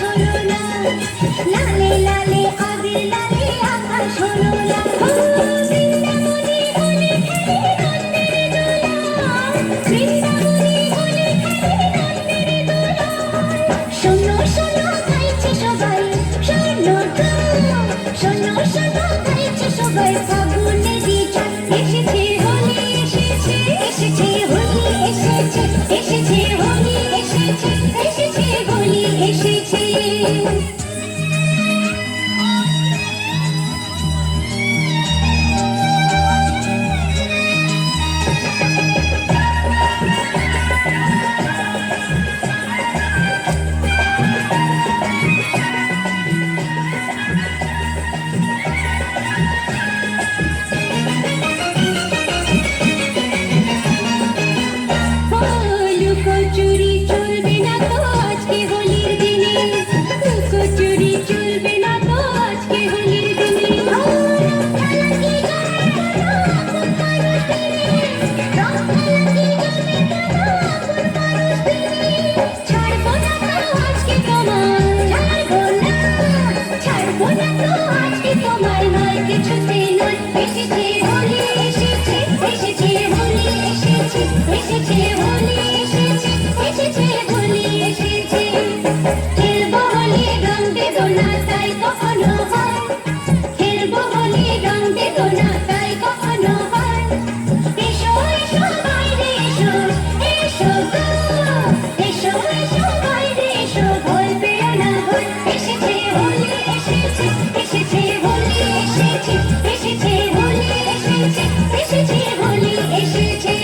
হলো না, লালে লালে আবির লালে আকাশ হলো না। ও বৃন্দাবনী বলে খেলে নন্দের দোলা, বৃন্দাবনী বলে খেলে নন্দের দোলা। শোনো শোনো গাইছে সবাই স্বর্ণগান, শোনো শোনো গাইছে সবাই ফাগুনেরই চাঁদ। এসেছে হোলি এসেছে, এসেছে হোলি এসেছে, এসেছে হোলি এসেছে, এসেছে হোলি এসেছে। লুকোচুরি চলবে না তো আজকে হোলির দিনে, লুকোচুরি চলবে না তো আজকে হোলির দিনে। রং খেলা কি জমে কেন আপন মানুষ দিনে, রং খেলা কি জমে কেন আপন মানুষ দিনে। ছাড়বো না তো আজকে তোমায়, ছাড়বো না, ছাড়বো না তো আজকে তোমায়, নয় কিছুতে নয়। এসেছে হোলি এসেছে, এসেছে হোলি এসেছে, এসেছে হোলি এসেছে, এসেছে হোলি এসেছে। খেলবো হোলি রং দেবো না তাই কখনো হয়, খেলবো হোলি রং দেবো না তাই কখনো হয়। এসো এসো বাইরে এসো, এসো গো, এসো এসো বাইরে এসো, ভয় পেও না ভয়। এসেছে হোলি এসেছে, এসেছে হোলি এসেছে, এসেছে হোলি এসেছে, এসেছে হোলি এসেছে।